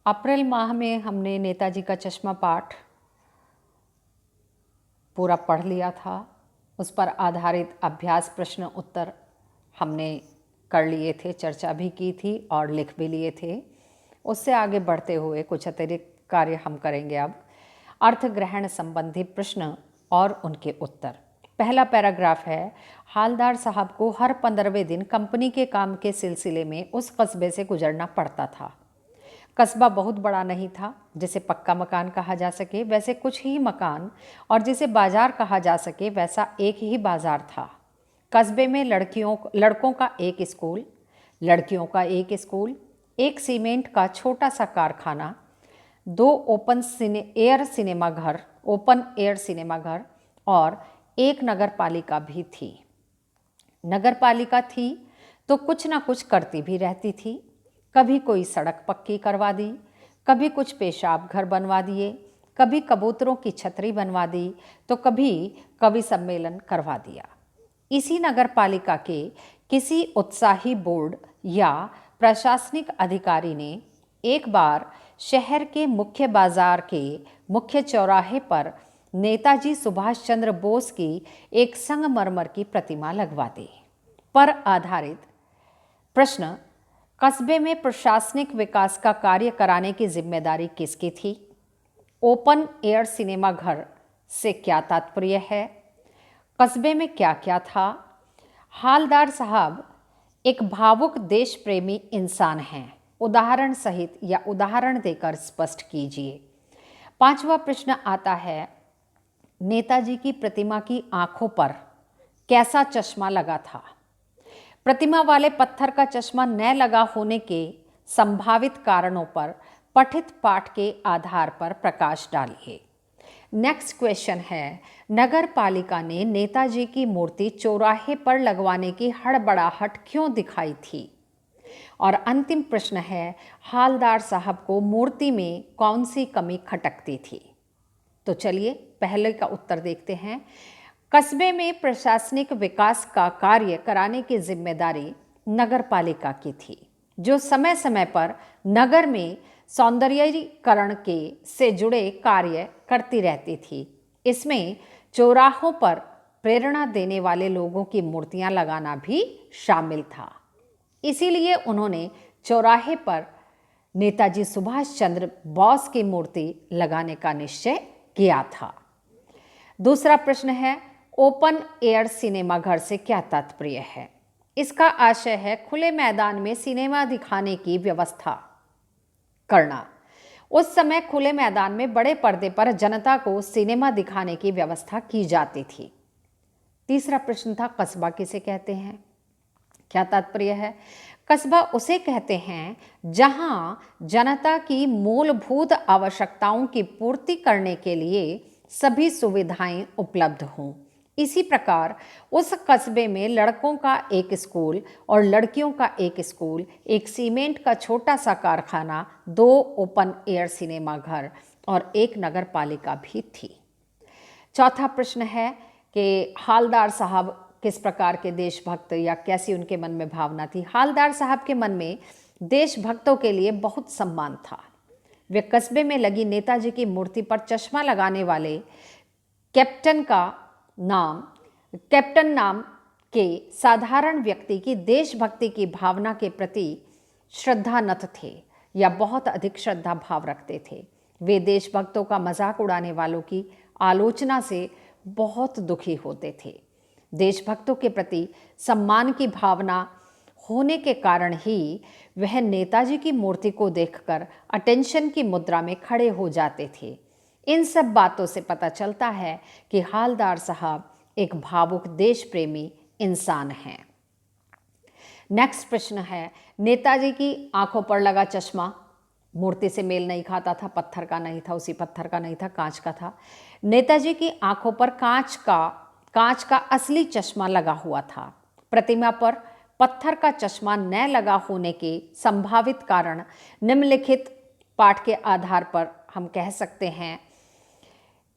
अप्रैल माह में हमने नेताजी का चश्मा पाठ पूरा पढ़ लिया था। उस पर आधारित अभ्यास प्रश्न उत्तर हमने कर लिए थे, चर्चा भी की थी और लिख भी लिए थे। उससे आगे बढ़ते हुए कुछ अतिरिक्त कार्य हम करेंगे। अब अर्थ ग्रहण संबंधी प्रश्न और उनके उत्तर। पहला पैराग्राफ है, हालदार साहब को हर 15वें दिन कंपनी के काम के सिलसिले में उस कस्बे से गुजरना पड़ता था। कस्बा बहुत बड़ा नहीं था जिसे पक्का मकान कहा जा सके वैसे कुछ ही मकान, और जिसे बाजार कहा जा सके वैसा एक ही बाजार था। कस्बे में लड़कों का एक स्कूल, लड़कियों का एक स्कूल, एक सीमेंट का छोटा सा कारखाना, 2 ओपन एयर सिनेमा घर और एक नगर पालिका भी थी। नगर पालिका थी तो कुछ ना कुछ करती भी रहती थी। कभी कोई सड़क पक्की करवा दी, कभी कुछ पेशाब घर बनवा दिए, कभी कबूतरों की छतरी बनवा दी, तो कभी कवि सम्मेलन करवा दिया। इसी नगर पालिका के किसी उत्साही बोर्ड या प्रशासनिक अधिकारी ने एक बार शहर के मुख्य बाजार के मुख्य चौराहे पर नेताजी सुभाष चंद्र बोस की एक संगमरमर की प्रतिमा लगवा दी। पर आधारित प्रश्न, कस्बे में प्रशासनिक विकास का कार्य कराने की जिम्मेदारी किसकी थी? ओपन एयर सिनेमा घर से क्या तात्पर्य है? कस्बे में क्या क्या था? हालदार साहब एक भावुक देश प्रेमी इंसान हैं, उदाहरण सहित या उदाहरण देकर स्पष्ट कीजिए। 5वां प्रश्न आता है, नेताजी की प्रतिमा की आंखों पर कैसा चश्मा लगा था? प्रतिमा वाले पत्थर का चश्मा न लगा होने के संभावित कारणों पर पठित पाठ के आधार पर प्रकाश डालिए। नेक्स्ट क्वेश्चन है, नगर पालिका ने नेताजी की मूर्ति चौराहे पर लगवाने की हड़बड़ाहट क्यों दिखाई थी? और अंतिम प्रश्न है, हालदार साहब को मूर्ति में कौन सी कमी खटकती थी? तो चलिए पहले का उत्तर देखते हैं। कस्बे में प्रशासनिक विकास का कार्य कराने की जिम्मेदारी नगर पालिका की थी, जो समय समय पर नगर में सौंदर्यीकरण के से जुड़े कार्य करती रहती थी। इसमें चौराहों पर प्रेरणा देने वाले लोगों की मूर्तियां लगाना भी शामिल था। इसीलिए उन्होंने चौराहे पर नेताजी सुभाष चंद्र बोस की मूर्ति लगाने का निश्चय किया था। दूसरा प्रश्न है, ओपन एयर सिनेमा घर से क्या तात्पर्य है? इसका आशय है खुले मैदान में सिनेमा दिखाने की व्यवस्था करना। उस समय खुले मैदान में बड़े पर्दे पर जनता को सिनेमा दिखाने की व्यवस्था की जाती थी। तीसरा प्रश्न था, कस्बा किसे कहते हैं? क्या तात्पर्य है? कस्बा उसे कहते हैं जहां जनता की मूलभूत आवश्यकताओं की पूर्ति करने के लिए सभी सुविधाएं उपलब्ध हों। इसी प्रकार उस कस्बे में लड़कों का एक स्कूल और लड़कियों का एक स्कूल, एक सीमेंट का छोटा सा कारखाना, 2 ओपन एयर सिनेमा घर और एक नगर पालिका भी थी। चौथा प्रश्न है कि हालदार साहब किस प्रकार के देशभक्त या कैसी उनके मन में भावना थी? हालदार साहब के मन में देशभक्तों के लिए बहुत सम्मान था। वे कस्बे में लगी नेताजी की मूर्ति पर चश्मा लगाने वाले कैप्टन नाम के साधारण व्यक्ति की देशभक्ति की भावना के प्रति श्रद्धानत थे या बहुत अधिक श्रद्धा भाव रखते थे। वे देशभक्तों का मजाक उड़ाने वालों की आलोचना से बहुत दुखी होते थे। देशभक्तों के प्रति सम्मान की भावना होने के कारण ही वह नेताजी की मूर्ति को देखकर अटेंशन की मुद्रा में खड़े हो जाते थे। इन सब बातों से पता चलता है कि हालदार साहब एक भावुक देश प्रेमी इंसान हैं। नेक्स्ट प्रश्न है, नेताजी की आंखों पर लगा चश्मा मूर्ति से मेल नहीं खाता था, पत्थर का नहीं था, उसी पत्थर का नहीं था, कांच का था। नेताजी की आंखों पर कांच का असली चश्मा लगा हुआ था। प्रतिमा पर पत्थर का चश्मा न लगा होने के संभावित कारण निम्नलिखित पाठ के आधार पर हम कह सकते हैं।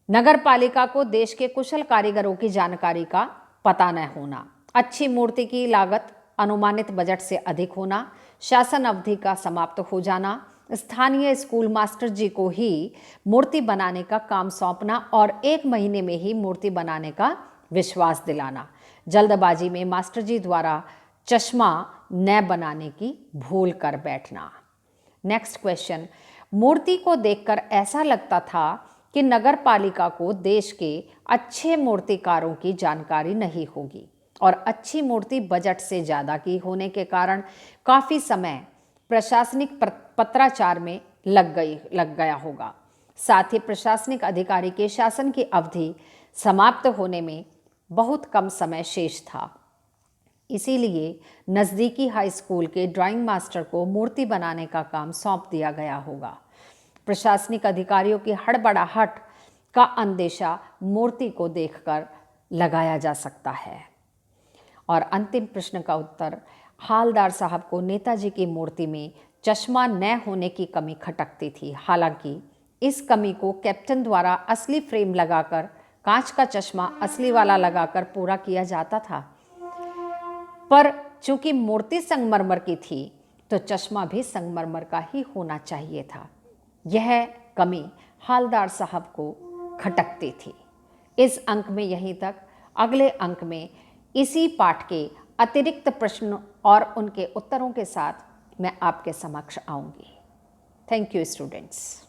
नगर पालिका को देश के कुशल कारीगरों की जानकारी का पता न होना, अच्छी मूर्ति की लागत अनुमानित बजट से अधिक होना, शासन अवधि का समाप्त हो जाना, स्थानीय स्कूल मास्टर जी को ही मूर्ति बनाने का काम सौंपना और 1 महीने में ही मूर्ति बनाने का विश्वास दिलाना। जल्दबाजी में मास्टर जी द्वारा चश्मा न बनाने की भूल कर बैठना। नेक्स्ट क्वेश्चन, मूर्ति को देखकर ऐसा लगता था कि नगर पालिका को देश के अच्छे मूर्तिकारों की जानकारी नहीं होगी और अच्छी मूर्ति बजट से ज़्यादा की होने के कारण काफ़ी समय प्रशासनिक पत्राचार में लग गया होगा। साथ ही प्रशासनिक अधिकारी के शासन की अवधि समाप्त होने में बहुत कम समय शेष था। इसीलिए नज़दीकी हाई स्कूल के ड्राइंग मास्टर को मूर्ति बनाने का काम सौंप दिया गया होगा। प्रशासनिक अधिकारियों की हड़बड़ाहट का अंदेशा मूर्ति को देखकर लगाया जा सकता है। और अंतिम प्रश्न का उत्तर, हालदार साहब को नेताजी की मूर्ति में चश्मा न होने की कमी खटकती थी। हालांकि इस कमी को कैप्टन द्वारा असली फ्रेम लगाकर, कांच का चश्मा असली वाला लगाकर पूरा किया जाता था, पर चूंकि मूर्ति संगमरमर की थी तो चश्मा भी संगमरमर का ही होना चाहिए था। यह कमी हालदार साहब को खटकती थी। इस अंक में यहीं तक। अगले अंक में इसी पाठ के अतिरिक्त प्रश्न और उनके उत्तरों के साथ मैं आपके समक्ष आऊंगी। Thank you students.